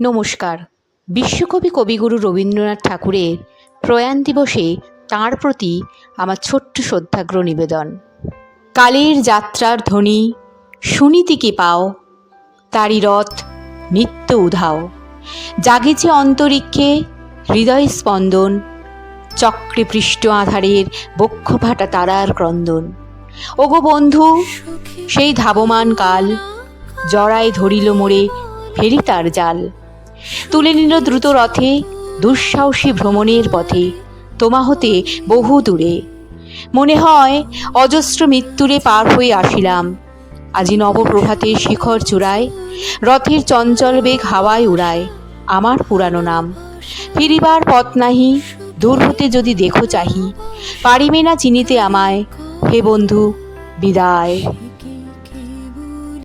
নমস্কার। বিশ্বকবি কবিগুরু রবীন্দ্রনাথ ঠাকুরের প্রয়াণ দিবসে তাঁর প্রতি আমার ছোট্ট শ্রদ্ধার্ঘ্য নিবেদন। কালের যাত্রার ধ্বনি শুনিতে কি পাও, তারি রথ নিত্য উধাও। জাগেছে অন্তরিক্ষে হৃদয় স্পন্দন, চক্রে পৃষ্ঠ আধারের বক্ষ ফাটা তারার ক্রন্দন। ওগো বন্ধু, সেই ধাবমান কাল জড়ায় ধরিল মোরে ফেরি তার জাল। তুলে নিল দ্রুত রথে দুঃসাহসী ভ্রমণের পথে, তোমা হতে বহু দূরে। মনে হয় অজস্র মৃত্যুরে পার হয়ে আসিলাম, আজি নবপ্রভাতে শিখর চূড়ায় রথের চঞ্চল বেগ হাওয়ায় উড়ায় আমার পুরানো নাম। ফিরিবার পথ নাহি, দূর হতে যদি দেখো চাহি, পারিবে না চিনিতে আমায়, হে বন্ধু বিদায়।